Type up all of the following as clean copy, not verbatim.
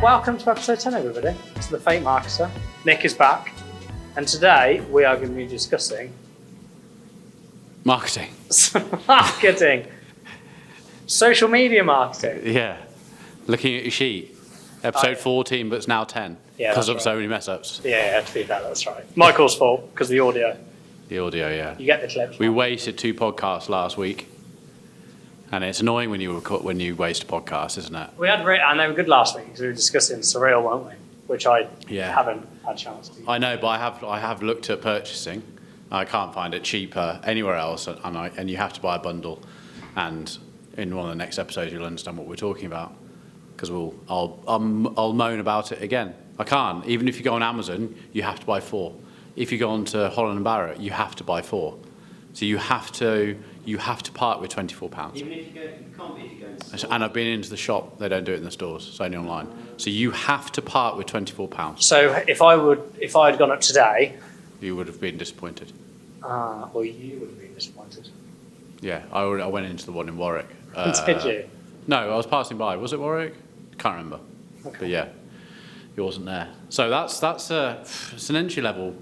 Welcome to episode 10, everybody. It's the Fake Marketer. Nick is back, and today we are going to be discussing marketing. marketing, social media marketing. Yeah, looking at your sheet, episode 14, but it's now 10 because of so many mess ups. Yeah, to be fair, that's right. Michael's fault because the audio. The audio, yeah. You get the clips. We wasted 2 podcasts last week, and it's annoying when you waste a podcast, isn't it? We had and they were good last week because we were discussing Surreal, weren't we? Which I haven't had a chance to. I know, but I have looked at purchasing. I can't find it cheaper anywhere else, and you have to buy a bundle. And in one of the next episodes, you'll understand what we're talking about, because I'll moan about it again. I can't. Even if you go on Amazon, you have to buy 4. If you go on to Holland & Barrett, you have to buy 4. So you have to part with £24. Even if you can't be if you go into the store. And I've been into the shop; they don't do it in the stores; it's only online. So you have to part with £24. So if I had gone up today, You would have been disappointed. well, you would have been disappointed. Yeah, I went into the one in Warwick. Did you? No, I was passing by. Was it Warwick? Can't remember. Okay. But yeah, you wasn't there. So that's it's an entry level.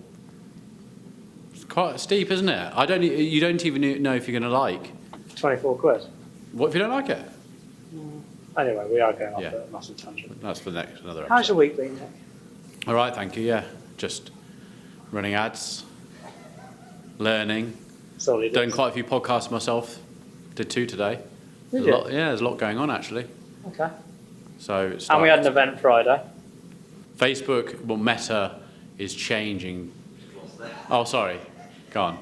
It's quite steep, isn't it? You don't even know if you're going to like. 24 quid. What if you don't like it? Anyway, we are going off Yeah. a massive tangent. That's for another episode. How's your week been, Nick? All right, thank you. Yeah, just running ads, learning, That's all you doing did. quite a few podcasts myself. Did 2 today. Did There's you? a lot, yeah, there's a lot going on actually. Okay. So it's And we had an event Friday. Facebook, well, Meta is changing. Oh, sorry. Go on.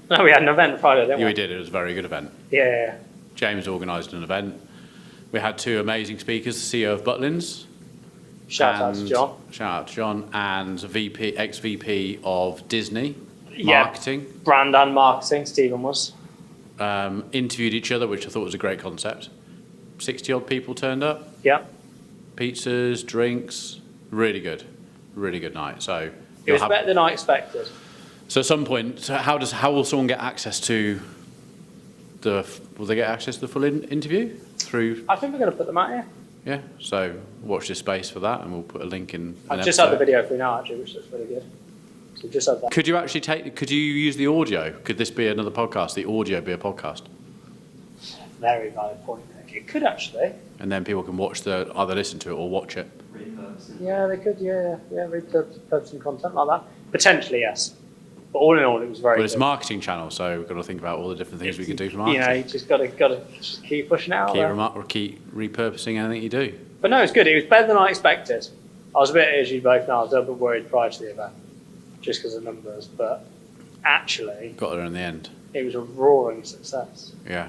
No, we had an event Friday, didn't Yeah, we? we did. It was a very good event. Yeah. James organised an event. We had 2 amazing speakers, the CEO of Butlins. Shout out to and- John. Shout out to John, and ex-VP of Disney Yeah. marketing. Brand and marketing, Stephen was. Interviewed each other, which I thought was a great concept. 60-odd people turned up. Yeah. Pizzas, drinks. Really good night. So It was better than I expected. So at some point, how will someone get access to will they get access to the full interview through? I think we're going to put them out here. Yeah. So watch this space for that, and we'll put a link in. I've just had the video for you now, actually, which looks really good. So just had that. Could you actually could you use the audio? Could this be another podcast? The audio be a podcast? Very valid point, Nick. It could actually. And then people can either listen to it or watch it. Repurposing. Yeah, they could. Yeah, repurposing content like that. Potentially, yes. But all in all, it was very But it's a good. marketing channel, so we've got to think about all the different things we could do for marketing. You know, you just got to just keep pushing it out there. Keep repurposing anything you do. But no, it's good. It was better than I expected. I was a bit, as you both know, I was a bit worried prior to the event, just because of numbers. But actually, Got there in the end. it was a roaring success. Yeah.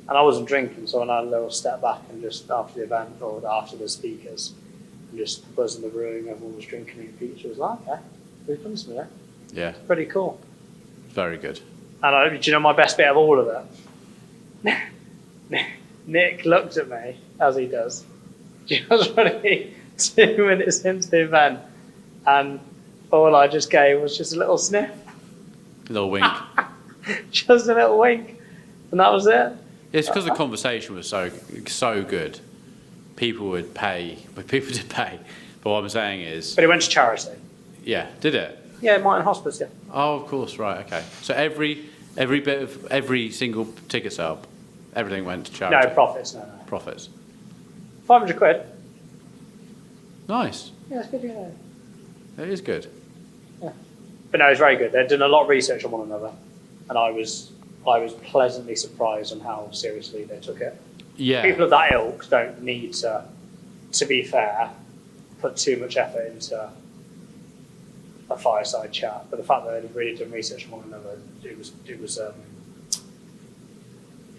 And I wasn't drinking, so I had a little step back and just after the event or after the speakers, and just buzzing the room, everyone was drinking and pizza. It was like, okay, we've done something there. Yeah. Pretty cool. Very good. And do you know my best bit of all of it? Nick looked at me, as he does, just really 2 minutes into the event, and all I just gave was just a little sniff, A little wink. just a little wink, and that was it. It's because the conversation was so good. People would pay, but people did pay. But what I'm saying is, But it went to charity. yeah, did it? Yeah, Martin Hospice, yeah. Oh, of course, right, okay. So every single ticket sale, everything went to charity. No, profits, no. Profits. 500 quid. Nice. Yeah, it's good, yeah. It is good. But no, it was very good. They'd done a lot of research on one another, and I was pleasantly surprised on how seriously they took it. Yeah. People of that ilk don't need to be fair, put too much effort into a fireside chat. But the fact that they'd really done research on one another, it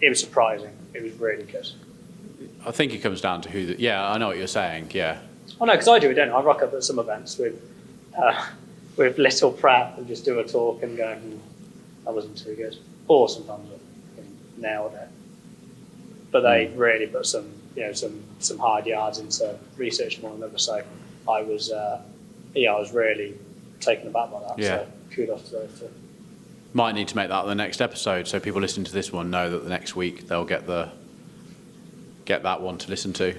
was surprising. It was really good. I think it comes down to yeah, I know what you're saying, yeah. Oh no, because I do it, don't I? I rock up at some events with little prep and just do a talk and go, that wasn't too good. Or sometimes I nailed it. But they really put some hard yards into researching one another. So I was really taken aback by that. Yeah. So kudos to those two. Might need to make that the next episode, so people listening to this one know that the next week they'll get that one to listen to.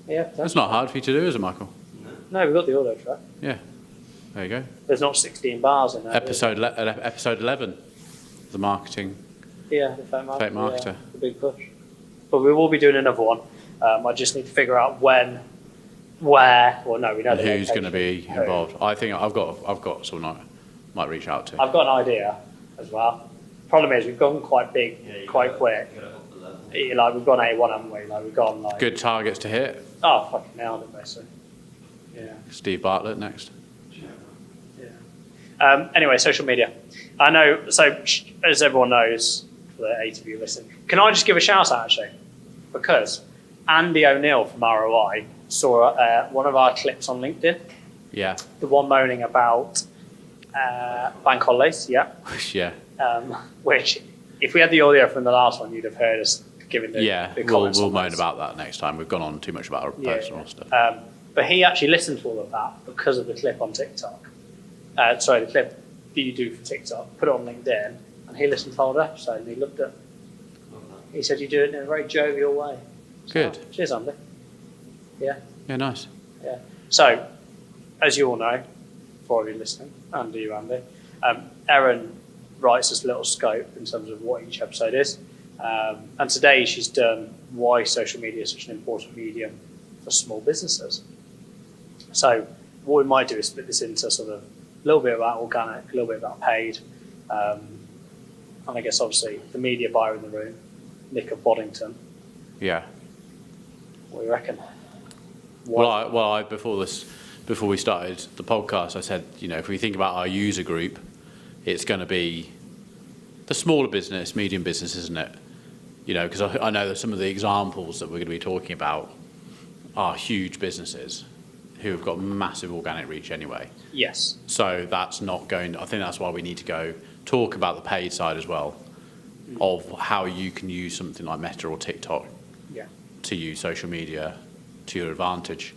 Yeah. That's not hard for you to do, is it, Michael? No, we've got the auto track. Yeah. There you go. There's not 16 bars in there. Episode 11, the marketing. Yeah, the fake marketer. Fake marketer. Yeah, the big push. But we will be doing another one. I just need to figure out when, where, well, no, we know And the who's going to location. be involved? I think I've got someone I might reach out to. I've got an idea as well. Problem is, we've gone quite big, quite quick. You gotta up the level. Like, we've gone A1, haven't we? Like, we've gone like... Good targets to hit. Oh, fucking nailed it, basically. Yeah. Steve Bartlett next. Yeah. Anyway, social media. I know, so as everyone knows, for the 8 of you listening, can I just give a shout out actually? Because Andy O'Neill from ROI saw one of our clips on LinkedIn, Yeah. the one moaning about bank holidays, yeah. Yeah. Which, if we had the audio from the last one, you'd have heard us giving the, Yeah. the We'll comments moan on those. about that next time. We've gone on too much about our personal stuff. But he actually listened to all of that because of the clip on TikTok. The clip that you do for TikTok, put it on LinkedIn, and he listened to the whole episode and he loved it. He said you do it in a very jovial way. So, Good. Cheers, Andy. Yeah. Yeah, nice. Yeah. So, as you all know, for all of you listening, and you, Andy, Erin writes us a little scope in terms of what each episode is. And today she's done why social media is such an important medium for small businesses. So what we might do is split this into sort of a little bit about organic, a little bit about paid, and I guess obviously the media buyer in the room, Nick of Boddington. Yeah. What do you reckon? Before we started the podcast, I said, if we think about our user group, it's going to be the smaller business, medium business, isn't it? Because I know that some of the examples that we're going to be talking about are huge businesses who have got massive organic reach anyway. Yes. So that's not going. I think that's why we need to go talk about the paid side as well, of how you can use something like Meta or TikTok to use social media to your advantage.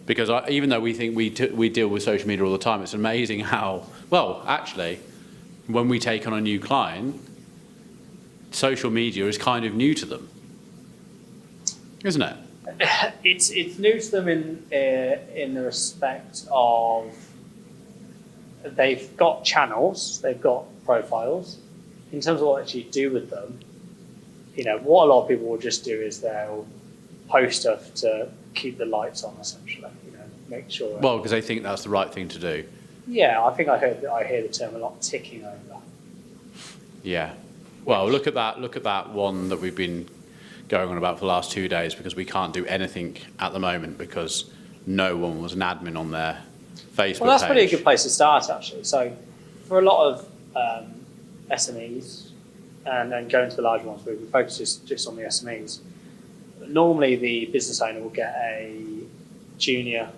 Because even though we think we deal with social media all the time, it's amazing how, well, actually, when we take on a new client, social media is kind of new to them, isn't it? It's new to them in the respect of they've got channels, they've got profiles. In terms of what actually do with them, what a lot of people will just do is they'll post stuff to keep the lights on, essentially. Make sure. Well, because they think that's the right thing to do. Yeah, I think I hear the term a lot, ticking over. Yeah. Well, look at that one that we've been going on about for the last 2 days, because we can't do anything at the moment because no one was an admin on their Facebook Well, that's page. probably a good place to start, actually. So, for a lot of SMEs, and going to the larger ones, we focus just on the SMEs. Normally, the business owner will get a junior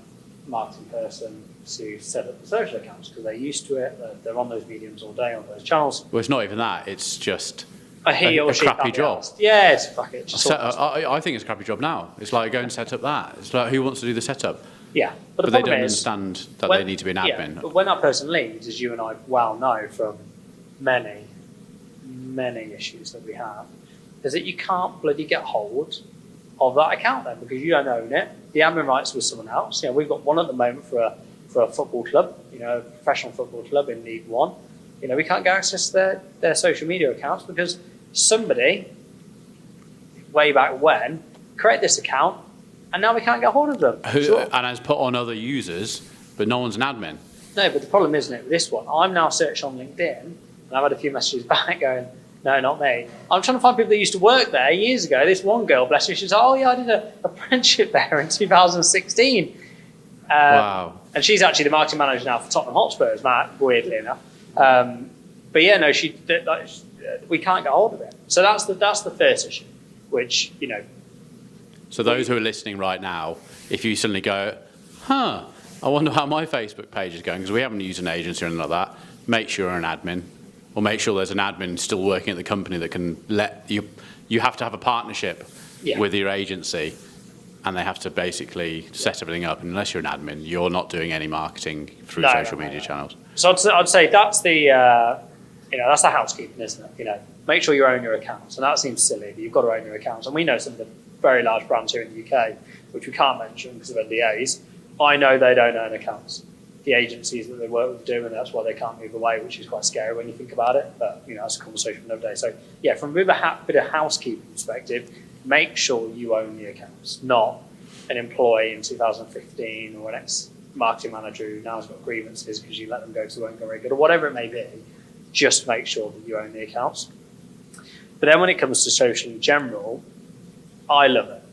marketing person to set up the social accounts because they're used to it. They're on those mediums all day, on those channels. Well, it's not even that. It's just He or a she crappy can't be job. asked. Yeah, it's fuck it. Just I think it's a crappy job now. It's like go and set up that. It's like who wants to do the setup? yeah, But but the they problem don't is, understand that when- they need to be an yeah, admin. but when that person leaves, as you and I well know from many issues that we have, is that you can't bloody get hold of that account then because you don't own it. The admin rights with someone else. We've got one at the moment for a football club, a professional football club in League One. We can't get access to their social media accounts because somebody, way back when, created this account and now we can't get hold of them. And has put on other users, but no one's an admin. No, but the problem isn't it with this one? I'm now searching on LinkedIn and I've had a few messages back going, no, not me. I'm trying to find people that used to work there years ago. This one girl, bless her, she's like, oh yeah, I did an apprenticeship there in 2016. Wow. And she's actually the marketing manager now for Tottenham Hotspurs, Matt, weirdly enough. But yeah, no, we can't get hold of it. So that's the first issue, which, So those who are listening right now, if you suddenly go, I wonder how my Facebook page is going, because we haven't used an agency or anything like that, make sure you're an admin, or make sure there's an admin still working at the company that can let you. You have to have a partnership with your agency, and they have to basically set everything up. And unless you're an admin, you're not doing any marketing through social media channels. So I'd say that's the that's the housekeeping, isn't it? make sure you own your accounts. And that seems silly, but you've got to own your accounts. And we know some of the very large brands here in the UK, which we can't mention because of NDAs. I know they don't own accounts. The agencies that they work with do, and that's why they can't move away, which is quite scary when you think about it. But that's a conversation for another day. So yeah, from a bit of housekeeping perspective, make sure you own the accounts, not an employee in 2015 or an ex-marketing manager who now's got grievances because you let them go because they won't go very good, or whatever it may be. Just make sure that you own the accounts. But then when it comes to social in general, I love it.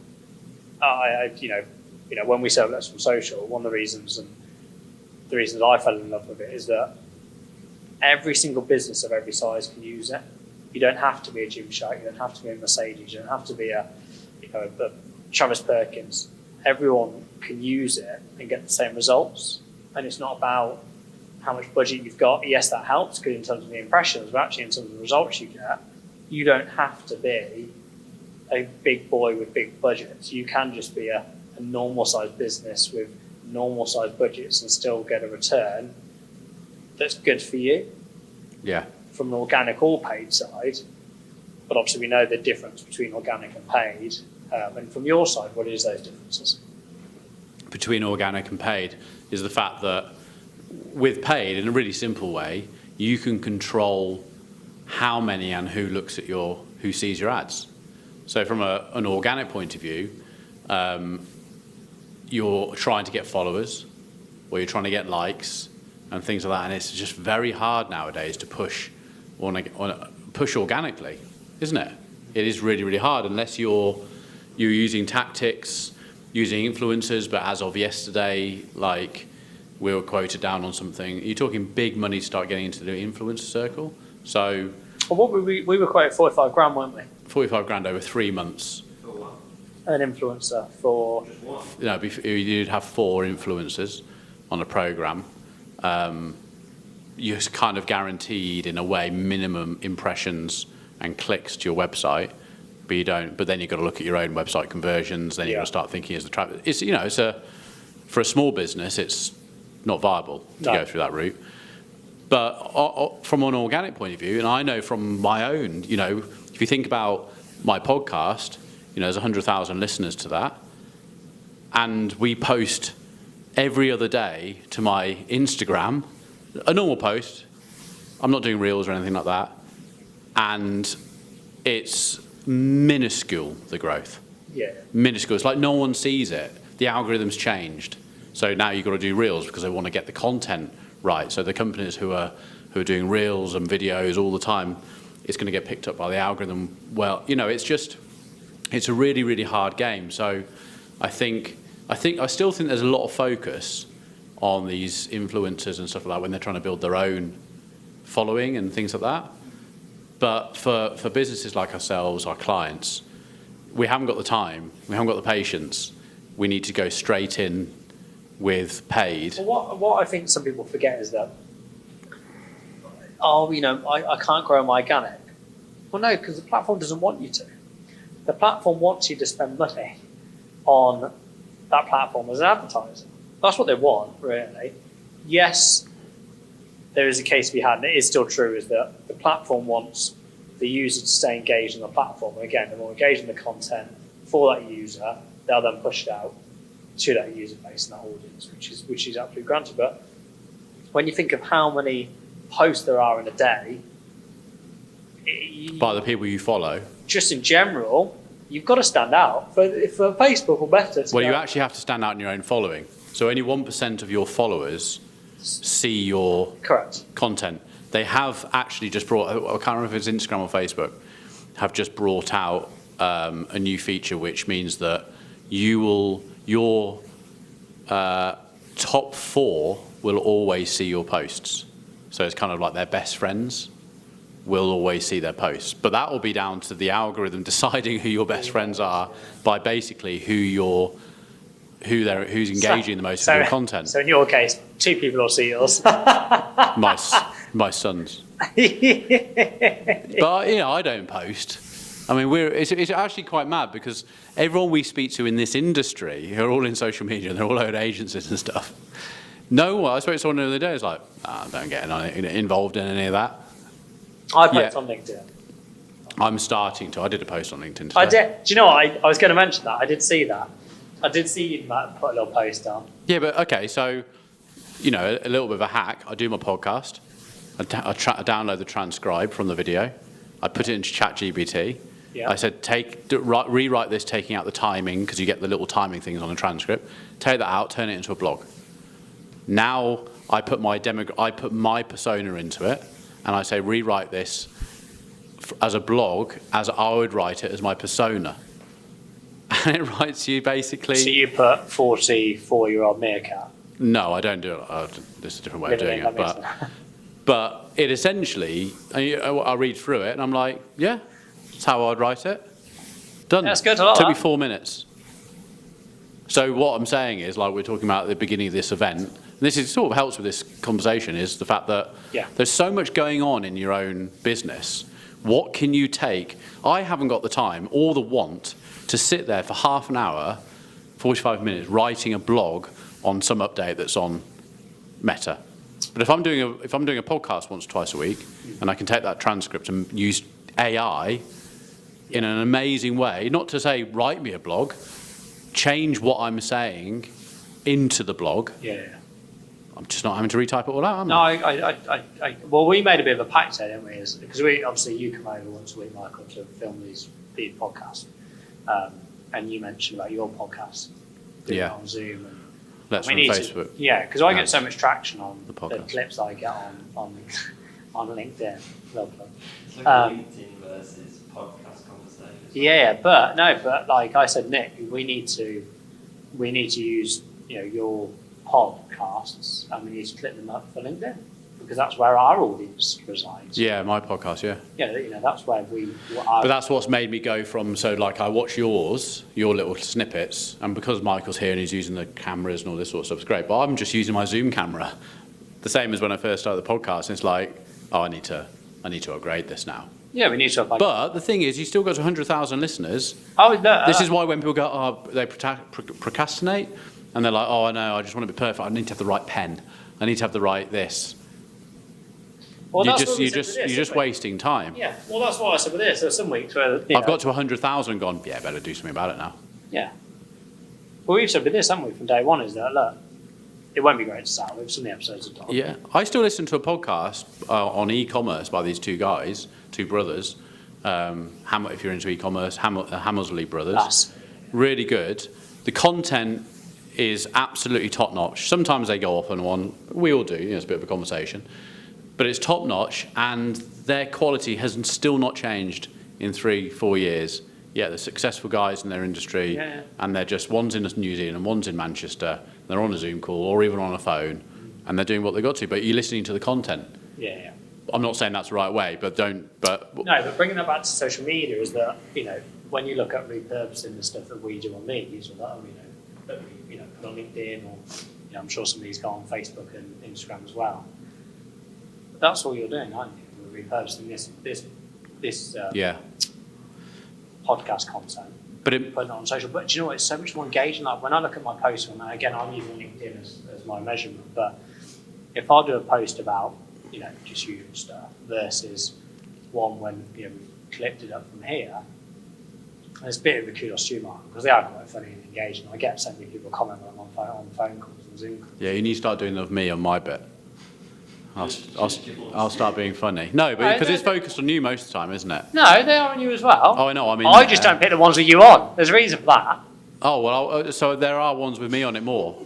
When we serve less from social, one of the reasons I fell in love with it is that every single business of every size can use it. You don't have to be a Gymshark, you don't have to be a Mercedes, you don't have to be a Travis Perkins. Everyone can use it and get the same results. And it's not about how much budget you've got. Yes, that helps because in terms of the impressions, but actually in terms of the results you get, you don't have to be a big boy with big budgets. You can just be a normal sized business with normal sized budgets and still get a return that's good for you. Yeah. From an organic or paid side. But obviously we know the difference between organic and paid. And from your side, what is those differences? Between organic and paid is the fact that with paid, in a really simple way, you can control how many and who looks at who sees your ads. So from an organic point of view, you're trying to get followers, or you're trying to get likes and things like that, and it's just very hard nowadays to push organically, isn't it? It is really, really hard unless you're using tactics, using influencers. But as of yesterday, like we were quoted down on something. You're talking big money to start getting into the influencer circle. So, well, what we were quoted 45 grand, weren't we? 45 grand over 3 months. For what? An influencer for. Just one. You'd have 4 influencers on a program. You're kind of guaranteed, in a way, minimum impressions and clicks to your website, but you don't. But then you've got to look at your own website conversions. Then you've got to start thinking as the traffic. For a small business, it's not viable to go through that route. But from an organic point of view, and I know from my own, if you think about my podcast, there's 100,000 listeners to that, and we post every other day to my Instagram, a normal post. I'm not doing reels or anything like that, and it's minuscule, the growth. Yeah. Minuscule. It's like no one sees it. The algorithm's changed, so now you've got to do reels because they want to get the content right. So the companies who are doing reels and videos all the time, it's going to get picked up by the algorithm. Well, it's a really, really hard game. So I still think there's a lot of focus on these influencers and stuff like that when they're trying to build their own following and things like that. But for businesses like ourselves, our clients, we haven't got the time, we haven't got the patience. We need to go straight in with paid. Well, what I think some people forget is that, I can't grow my organic. Well, no, because the platform doesn't want you to. The platform wants you to spend money on that platform as an advertiser. That's what they want, really. Yes, there is a case to be had, and it is still true, is that the platform wants the user to stay engaged on the platform. And again, the more engaged in the content for that user, they'll then push it out to that user base and that audience, which is absolutely granted. But when you think of how many posts there are in a day, by the people you follow, just in general, you've got to stand out for Facebook or Meta. Well, you actually have to stand out in your own following. So only 1% of your followers see your content. They have actually just brought, I can't remember if it's Instagram or Facebook, have just brought out a new feature which means that your top 4 will always see your posts. So it's kind of like their best friends will always see their posts. But that will be down to the algorithm deciding who your best friends are by basically who's engaging the most with your content. So in your case, 2 people will see yours. my sons. But I don't post. I mean, it's actually quite mad because everyone we speak to in this industry are all in social media and they're all own agencies and stuff. I spoke to someone the other day who's like, I don't get involved in any of that. I post on LinkedIn. I'm starting to. I did a post on LinkedIn today. I did. Do you know what? I was going to mention that. I did see that. I did see you Matt, put a little post on. Yeah, but okay, so, you know, a little bit of a hack. I do my podcast. I download the transcribe from the video. I put it into ChatGPT. Yeah. I said, rewrite this, taking out the timing, because you get the little timing things on the transcript. Take that out, turn it into a blog. Now I put my persona into it, and I say, rewrite this as a blog, as I would write it as my persona. And it writes you basically... So you put 44-year-old meerkat. No, I don't do it. There's a different way of doing it. But it essentially, I read through it and I'm like, yeah, that's how I'd write it. Done. That's good. I like Took me that. 4 minutes. So what I'm saying is, like we're talking about at the beginning of this event, and this is, sort of helps with this conversation, is the fact that there's so much going on in your own business. What can you take? I haven't got the time or the want to sit there for half an hour, 45 minutes, writing a blog on some update that's on Meta. But if I'm doing a podcast once or twice a week, and I can take that transcript and use AI in an amazing way, not to say write me a blog, change what I'm saying into the blog. Yeah. I'm just not having to retype it all out, am No, I? well, we made a bit of a pact there, didn't we? Because obviously you come over once a week, Michael, to film these podcasts, and you mentioned about your podcast, doing it on Zoom and. Let's We from need Facebook. because I get so much traction on the podcast. clips that I get on LinkedIn. Little plug. It's like Um, LinkedIn versus podcast conversations. Yeah, but like I said, Nick, we need to use your podcasts and we need to clip them up for LinkedIn because that's where our audience resides. Yeah, my podcast, yeah. Yeah, that's where But that's what's made me go from, so like I watch your little snippets, and because Michael's here and he's using the cameras and all this sort of stuff, it's great. But I'm just using my Zoom camera. The same as when I first started the podcast, and it's like, oh, I need to upgrade this now. Yeah, we need to. But the thing is, you still got 100,000 listeners. Oh, no, This is why when people go, oh, they procrastinate, and they're like, oh, no, I just want to be perfect. I need to have the right pen. I need to have the right this. well, You're that's what we said with this, just isn't it? wasting time. Yeah, well, that's what I said with this. There's some weeks where I've got to 100,000 and gone, yeah, better do something about it now. Yeah. Well, we've said with this, haven't we, from day one, is that, look, it won't be great to start with. Some of the episodes are done. Yeah, I still listen to a podcast on e-commerce by these two guys, two brothers. If you're into e-commerce, Hammersley brothers. That's, Really good. The content is absolutely top notch. Sometimes they go off on one. We all do. It's a bit of a conversation, but it's top notch, and their quality has still not changed in 3-4 years. Yeah, they're successful guys in their industry, and they're just one's in New Zealand, one's in Manchester. They're on a Zoom call or even on a phone, and they're doing what they got to. But you're listening to the content. yeah. I'm not saying that's the right way, but No, but bringing that back to social media is that, when you look at repurposing the stuff that we do on these, or that we, put on LinkedIn, or, I'm sure some of these go on Facebook and Instagram as well. But that's all you're doing, aren't you? We're repurposing this podcast content, but putting it on social. But do you know what? It's so much more engaging. Like when I look at my posts, and again, I'm using LinkedIn as my measurement, but if I do a post about, just usual stuff versus one when, we've clipped it up from here, and it's a bit of a kudos to you, Mark, because they are quite funny and engaging. I get so many people comment on phone calls and Zoom calls. yeah, you need to start doing that with me on my bit. I'll start being funny. No, but No, because it's focused on you most of the time, isn't it? No, they are on you as well. Oh, I know. I mean, I just don't pick the ones with you on. There's a reason for that. Oh well, so there are ones with me on it more.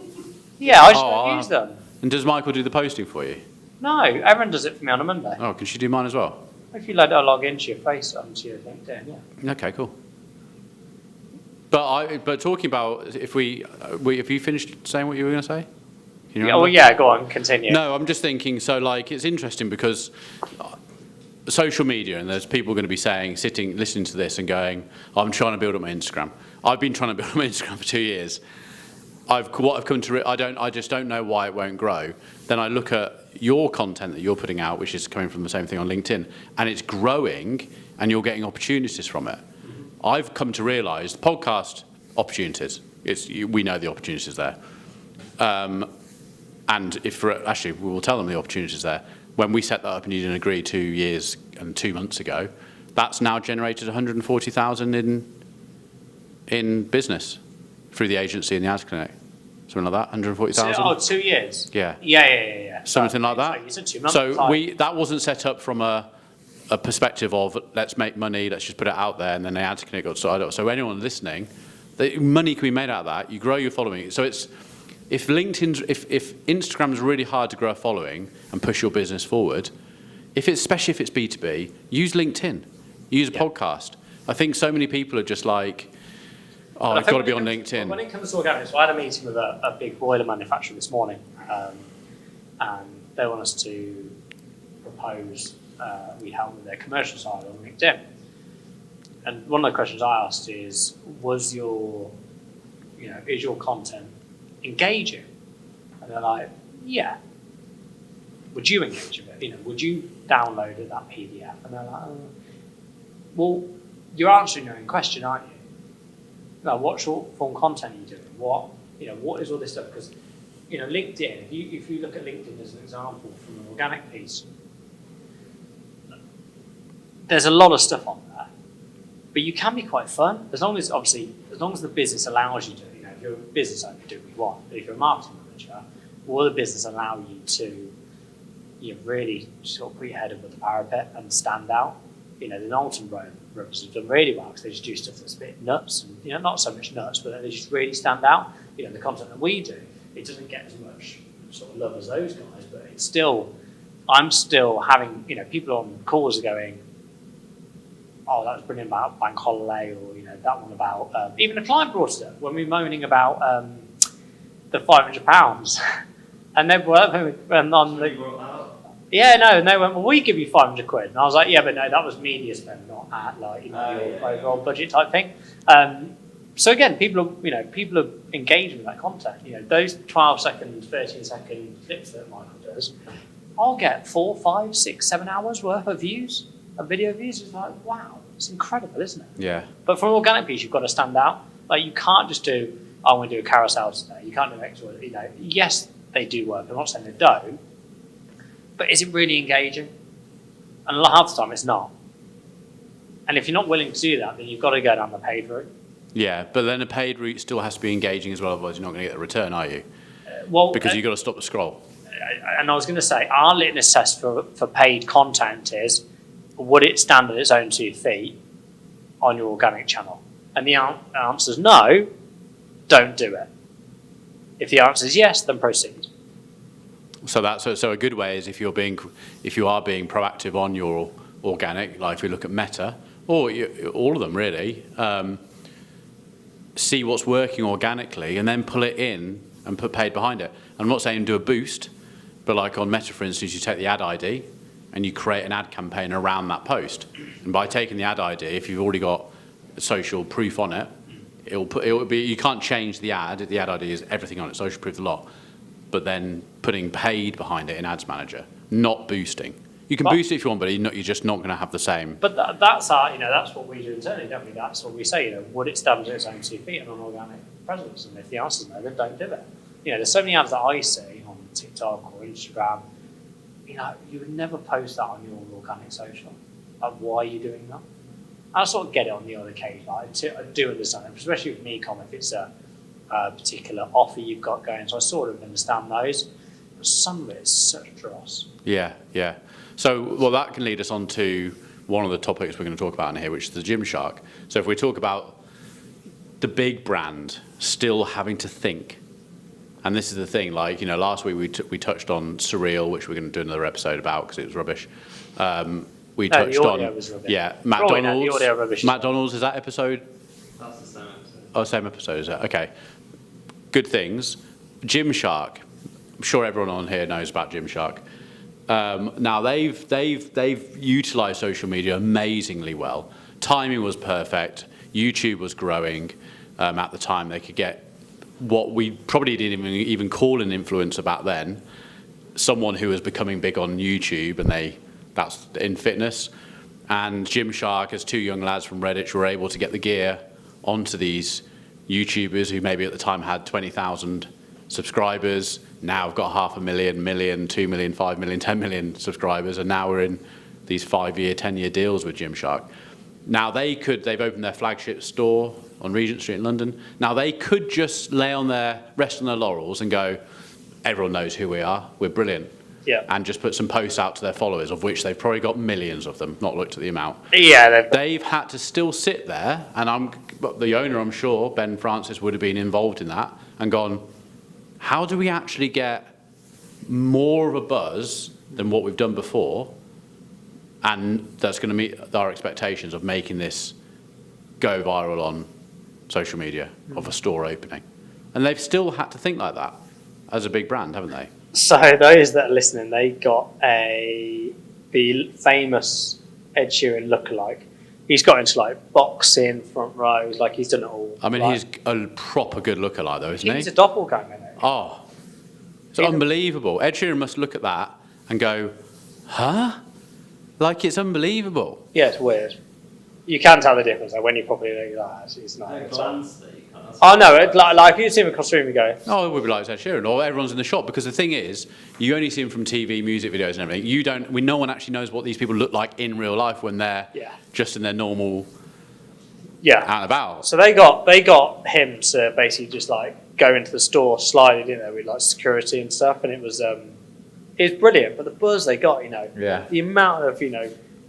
Yeah, I just don't use them. And does Michael do the posting for you? No, everyone does it for me on a Monday. Oh, can she do mine as well? If you log into your onto your LinkedIn, yeah. Okay, cool. But talking about if you finished saying what you were going to say? Can you remember? Yeah, go on, continue. No, I'm just thinking. So like, it's interesting because social media, and there's people going to be sitting, listening to this, and going, "I'm trying to build up my Instagram." I've been trying to build up my Instagram for 2 years. I just don't know why it won't grow. Then I look at your content that you're putting out, which is coming from the same thing on LinkedIn, and it's growing, and you're getting opportunities from it. I've come to realise podcast opportunities. We know the opportunities there, and actually we will tell them the opportunities there. When we set that up and you didn't agree 2 years and 2 months ago, That's now generated 140,000 in business through the agency and the Ads Clinic. Something like that, 140,000? 2 years? Yeah. Yeah. Something like that. So you said 2 months. So that wasn't set up from a perspective of let's make money, let's just put it out there, and then the Ads Clinic got started up. So anyone listening, money can be made out of that. You grow your following. So it's if Instagram's really hard to grow a following and push your business forward, especially if it's B2B, use LinkedIn, use a podcast. I think so many people are just like, oh, I've got to be on LinkedIn. When it comes to organic, so I had a meeting with a big boiler manufacturer this morning, and they want us to propose we help with their commercial side on LinkedIn. And one of the questions I asked is your content engaging? And they're like, yeah. Would you engage with it? Would you download that PDF? And they're like, well, you're answering your own question, aren't you? Now, what short form content are you doing? What is all this stuff? Because, LinkedIn, if you look at LinkedIn as an example from an organic piece, there's a lot of stuff on there, but you can be quite fun as long as the business allows you to. If you're a business owner, do what you want. But if you're a marketing manager, will the business allow you to really sort of put your head above the parapet and stand out? The Knowlton brothers have done really well because they just do stuff that's a bit nuts, and not so much nuts, but they just really stand out. The content that we do, it doesn't get as much sort of love as those guys, but it's still, I'm still having, people on calls are going, oh, that was brilliant about bank holiday, or that one about even a client brought it up when we were moaning about the £500, and they were on the. Yeah, no, and they went, well, we give you 500 quid. And I was like, yeah, but no, that was media spend, not at your overall budget type thing. So again, people are engaging with that content. Those 12-second, 13-second clips that Michael does, I'll get 4, 5, 6, 7 hours worth of views, of video views. It's like, wow, it's incredible, isn't it? Yeah. But for an organic piece, you've got to stand out. Like, you can't just do, I'm going to do a carousel today. You can't do X or, yes, they do work. I'm not saying they don't. But is it really engaging? And half the time it's not. And if you're not willing to do that, then you've got to go down the paid route. Yeah, but then a paid route still has to be engaging as well, otherwise you're not going to get the return, are you? Because you've got to stop the scroll. And I was going to say, our litmus test for paid content is, would it stand on its own 2 feet on your organic channel? And the answer is no, don't do it. If the answer is yes, then proceed. So a good way is if you are being proactive on your organic, like if you look at Meta, or all of them really, see what's working organically and then pull it in and put paid behind it. I'm not saying do a boost, but like on Meta, for instance, you take the ad ID and you create an ad campaign around that post. And by taking the ad ID, if you've already got social proof on it, you can't change the ad. The ad ID is everything on it, social proof, the lot. But then putting paid behind it in Ads Manager, not boosting. You can boost it if you want, but you're just not going to have the same. But that's what we do internally, don't we? That's what we say. Would it stand on its own 2 feet on an organic presence? And if the answer is no, then don't do it. There's so many ads that I see on TikTok or Instagram. You would never post that on your organic social. Like, why are you doing that? I sort of get it on the other occasion. I do understand it, especially with e-com if it's a particular offer you've got going. So I sort of understand those. But some of it is such dross. Yeah. So, that can lead us on to one of the topics we're going to talk about in here, which is the Gymshark. So if we talk about the big brand still having to think, and this is the thing, last week we touched on Surreal, which we're going to do another episode about because it was rubbish. The audio was rubbish. Yeah, McDonald's. The audio rubbish. McDonald's, is that episode? That's the same episode. Oh, same episode, is it? Okay. Good things. Gymshark. I'm sure everyone on here knows about Gymshark. Now they've utilised social media amazingly well. Timing was perfect. YouTube was growing at the time. They could get what we probably didn't even call an influencer back then. Someone who was becoming big on YouTube, and that's in fitness. And Gymshark, as 2 young lads from Redditch, were able to get the gear onto these YouTubers who maybe at the time had 20,000 subscribers. Now have got 500,000, million, 2 million, 5 million, 10 million subscribers, and now we're in these 5-year, 10-year deals with Gymshark. Now they've opened their flagship store on Regent Street in London. Now they could just rest on their laurels and go, everyone knows who we are, we're brilliant. Yeah. And just put some posts out to their followers, of which they've probably got millions of them, not looked at the amount. Yeah, They've had to still sit there, and the owner, I'm sure, Ben Francis, would have been involved in that, and gone, how do we actually get more of a buzz than what we've done before, and that's going to meet our expectations of making this go viral on social media of a store opening? And they've still had to think like that as a big brand, haven't they? So those that are listening, they got the famous Ed Sheeran lookalike. He's got into like boxing, front rows, like he's done it all. I mean, like, he's a proper good lookalike though, isn't he? he's a doppelganger now. Oh, it's unbelievable. Ed Sheeran must look at that and go, huh? Like, it's unbelievable. Yeah, it's weird. You can tell the difference like, when you probably look like that. It's not. No It's glance that you can't. oh no! Like if you see him across the room, you go. Oh, it would be like Ed Sheeran, or everyone's in the shop, because the thing is, you only see him from TV, music videos and everything. No one actually knows what these people look like in real life when they're just in their normal out and about. So they got him to basically just like go into the store, slide it in there with like security and stuff, and it was brilliant. But the buzz they got, the amount of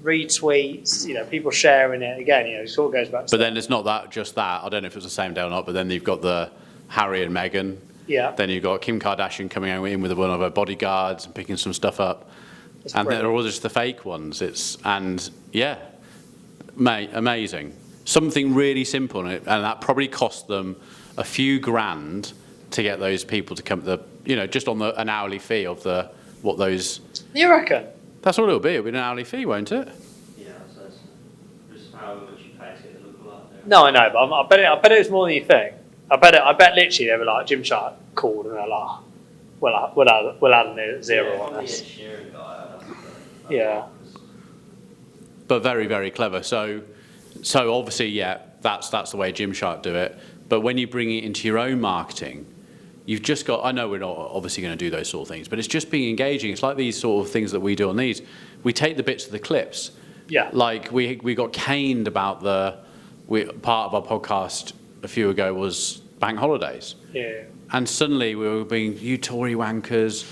retweets, people sharing it again, it sort of goes back to But then it's not just that. I don't know if it was the same day or not, but then you've got the Harry and Meghan. Yeah. Then you've got Kim Kardashian coming in with one of her bodyguards and picking some stuff up. It's and brilliant. they're all just the fake ones. Amazing. Something really simple, and that probably cost them a few grand to get those people to come just on an hourly fee of what those. You reckon? That's all it'll be. It'll be an hourly fee, won't it? Yeah, so it's just however much you pay to get the lookalike there. No, I know, but I bet it was more than you think. I bet literally they were like Gymshark called and they're like, we'll add a zero on this. this. Yeah, Ed Sheeran guy, I'd have to Yeah. But very, very clever. So obviously, that's the way Gymshark do it. But when you bring it into your own marketing, you've just got, I know we're not obviously going to do those sort of things, but it's just being engaging. It's like these sort of things that we do on these. We take the bits of the clips. Yeah. Like we got caned about part of our podcast a few ago was bank holidays. Yeah. And suddenly we were being, you Tory wankers,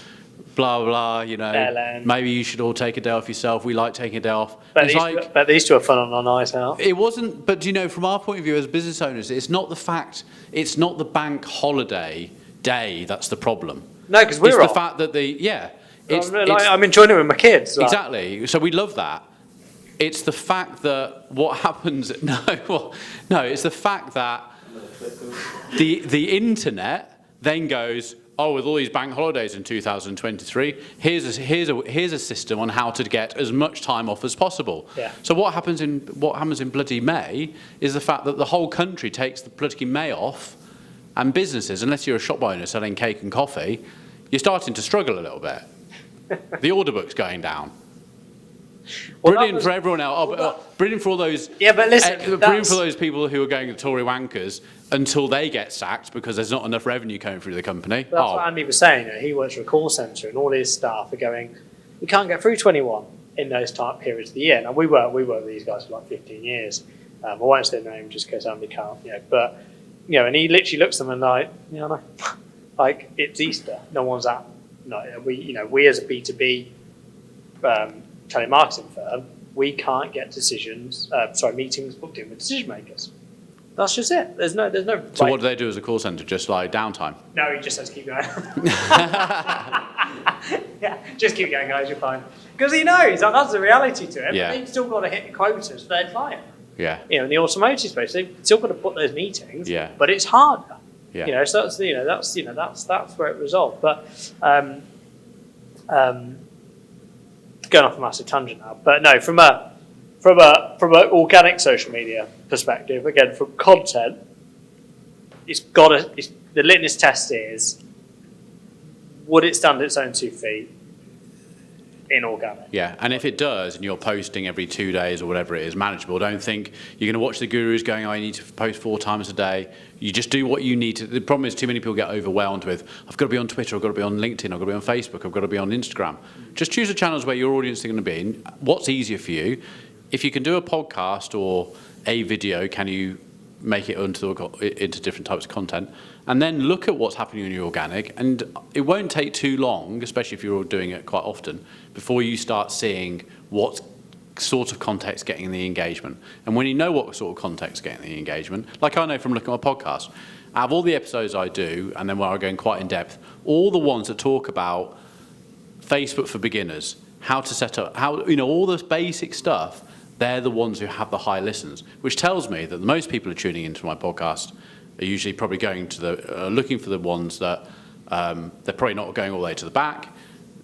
blah, blah, Ellen. maybe you should all take a day off yourself. We like taking a day off. But these two are fun on a night out. It wasn't, but from our point of view as business owners, it's not the bank holiday day that's the problem. No, because we're It's off. the fact that I'm enjoying it with my kids. Like. Exactly. So we love that. It's the fact that what happens. It's the fact that the internet then goes, oh, with all these bank holidays in 2023, here's a system on how to get as much time off as possible. Yeah. So what happens in bloody May is the fact that the whole country takes the bloody May off, and businesses, unless you're a shop owner selling cake and coffee, you're starting to struggle a little bit. The order book's going down. Well, Brilliant for everyone else. Brilliant for all those. Yeah, but listen, brilliant for those people who are going to Tory wankers until they get sacked because there's not enough revenue coming through the company. That's what Andy was saying. He works for a call centre, and all his staff are going, we can't get through 21 in those time periods of the year. Now we work with these guys for like 15 years. I won't say their name just in case Andy can't. But and he literally looks at them and like, like it's Easter. No one's at. No, we as a B2B telemarketing firm, we can't get meetings booked in with decision makers. That's just it. There's no. So what do they do as a call centre? Just like downtime? No, he just says keep going. Yeah, just keep going, guys. You're fine. Because he knows that's the reality to it. Yeah. They've still got to hit the quotas for their client. Yeah. In the automotive space, they've still got to book those meetings. Yeah. But it's harder. Yeah. So that's where it resolved. But going off a massive tangent now. But no, from a organic social media perspective, again from content, the litmus test is, would it stand its own 2 feet? inorganic. Yeah, and if it does, and you're posting every 2 days or whatever it is, manageable, don't think you're going to watch the gurus going, I need to post 4 times a day. You just do what you need to. The problem is too many people get overwhelmed with, I've got to be on Twitter, I've got to be on LinkedIn, I've got to be on Facebook, I've got to be on Instagram. Just choose the channels where your audience is going to be in. What's easier for you? If you can do a podcast or a video, can you make it into different types of content? And then look at what's happening in your organic, and it won't take too long, especially if you're doing it quite often, before you start seeing what sort of content's getting the engagement. And when you know what sort of content's getting the engagement, like I know from looking at my podcast, out of all the episodes I do, and then where I go in quite in depth, all the ones that talk about Facebook for beginners, how to set up, all this basic stuff, they're the ones who have the high listens, which tells me that the most people are tuning into my podcast are usually probably going to looking for the ones that they're probably not going all the way to the back,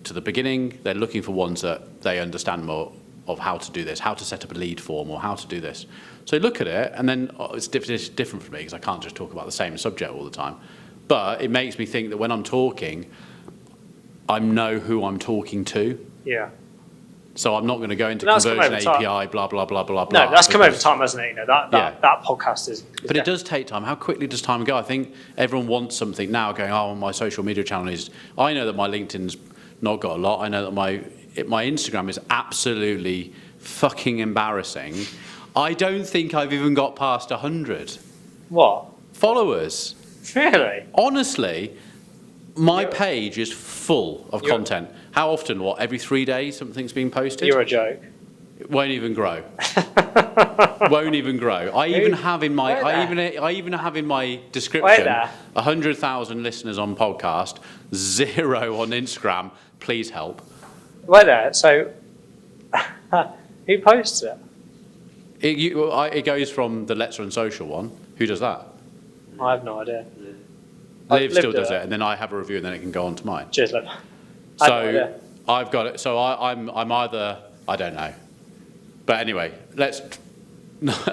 to the beginning. They're looking for ones that they understand more of how to do this, how to set up a lead form, or how to do this. So look at it, and then it's different for me because I can't just talk about the same subject all the time. But it makes me think that when I'm talking, I know who I'm talking to. Yeah. So I'm not going to go into That's come conversion over time. API, blah, blah, blah, blah, blah. No, that's come over time, hasn't it? That Yeah. podcast is But it does take time. How quickly does time go? I think everyone wants something now going, oh, my social media channel is... I know that my LinkedIn's not got a lot. I know that my Instagram is absolutely fucking embarrassing. I don't think I've even got past 100 What? followers. Really? Honestly, my page is full of You're- content. How often? What? Every 3 days something's being posted? You're a joke. It won't even grow. Won't even grow. I even have in my description Wait there. 100,000 listeners on podcast, 0 on Instagram. Please help. Wait there. So, who posts it? It goes from the Let's Run Social one. Who does that? I have no idea. Liv Liv still did does it. it, and then I have a review, and then it can go on to mine. Cheers, Liv. I have no So idea. I've got it. So I'm either, I don't know. But anyway,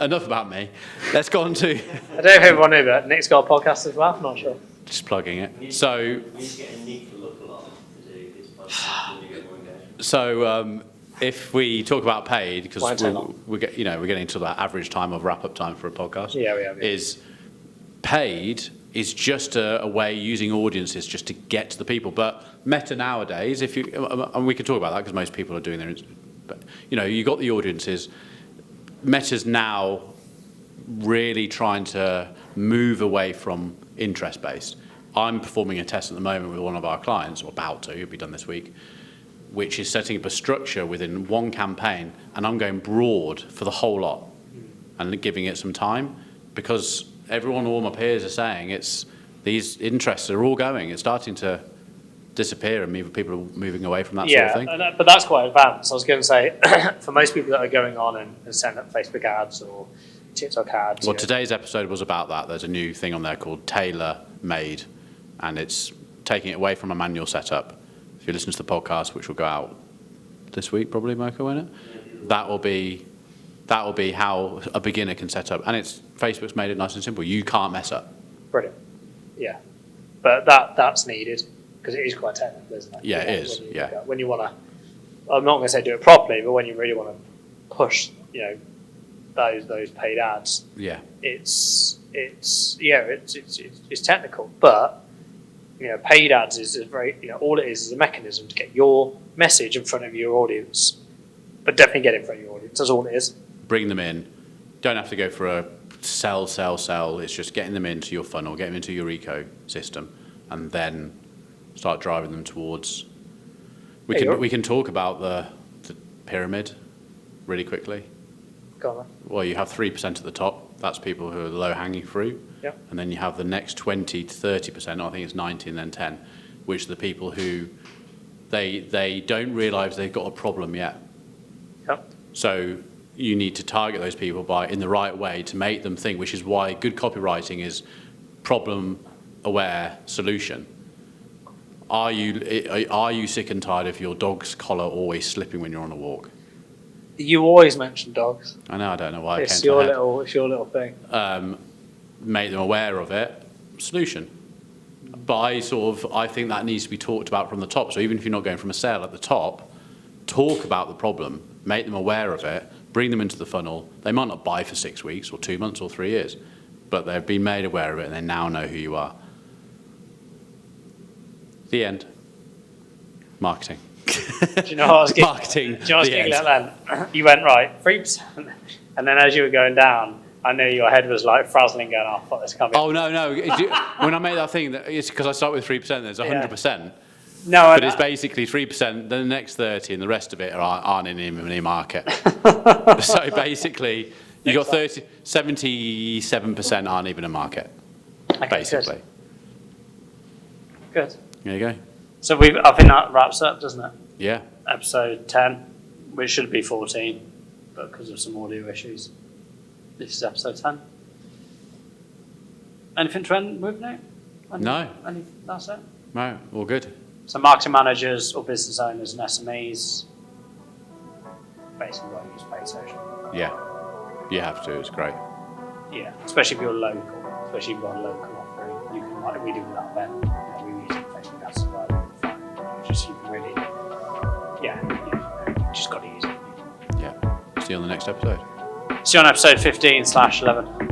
enough about me. Let's go on to I don't know if everyone knew, but Nick's got a podcast as well. I'm not sure. just plugging it. So We need to get a Nick to look along to do this podcast when you get more engagement. So if we talk about paid, because Won't take long. we're getting to that average time of wrap-up time for a podcast. Yeah, we have, yeah. Is paid is just a way using audiences just to get to the people. But Meta nowadays, and we can talk about that because most people are doing their, but you got the audiences. Meta's now really trying to move away from interest-based. I'm performing a test at the moment with one of our clients, or about to, it'll be done this week, which is setting up a structure within one campaign, and I'm going broad for the whole lot and giving it some time, because all my peers are saying these interests are all going. It's starting to disappear, and people are moving away from that sort of thing. But that's quite advanced. I was going to say, for most people that are going on and setting up Facebook ads or TikTok ads. Well, today's episode was about that. There's a new thing on there called Tailor Made, and it's taking it away from a manual setup. If you listen to the podcast, which will go out this week, probably, Moko, won't it? That will be how a beginner can set up, and Facebook's made it nice and simple. You can't mess up. Brilliant. Yeah. But that's needed because it is quite technical, isn't it? Yeah, it is. Yeah. When you want to, I'm not going to say do it properly, but when you really want to push, those paid ads, Yeah. it's technical, but paid ads is a very all it is a mechanism to get your message in front of your audience, but definitely get in front of your audience. That's all it is. Bring them in. Don't have to go for a sell. It's just getting them into your funnel, getting them into your ecosystem, and then start driving them towards. We can talk about the pyramid really quickly. Go on then. Well, you have 3% at the top. That's people who are the low-hanging fruit. Yep. And then you have the next 20 to 30%, I think it's 90 and then 10, which are the people who they don't realise they've got a problem yet. Yep. So you need to target those people in the right way to make them think, which is why good copywriting is problem-aware solution. Are you sick and tired of your dog's collar always slipping when you're on a walk? You always mention dogs. I know, I don't know why It's it came to my head. it's your little thing. Make them aware of it, solution. But I think that needs to be talked about from the top. So even if you're not going from a sale at the top, talk about the problem, make them aware of it, bring them into the funnel. They might not buy for 6 weeks or 2 months or 3 years, but they've been made aware of it and they now know who you are. The end. Marketing. Do you know what I was giggling? Marketing. Do you know what I was The giggling end. at then? You went right, 3%. And then as you were going down, I knew your head was like frazzling going, oh, fuck, this can't be. Oh, no. When I made that thing, it's because I start with 3%, there's 100%. No, But it's basically 3%, then the next 30, and the rest of it aren't in any market. So basically, you got 77% aren't even a market, Okay, basically. Good. There you go. So I think that wraps up, doesn't it? Yeah. Episode 10, which should be 14, but because of some audio issues, this is episode 10. Anything to end with now? No. That's it? No, all good. So marketing managers or business owners and SMEs basically won't use paid social. Yeah. You have to, it's great. Yeah, especially if you're local, especially if you've got a local offering. You can, like we do with that event, we use Facebook ads as well. Just you can really, you just got to use it. Yeah. See you on the next episode. See you on episode 15/11.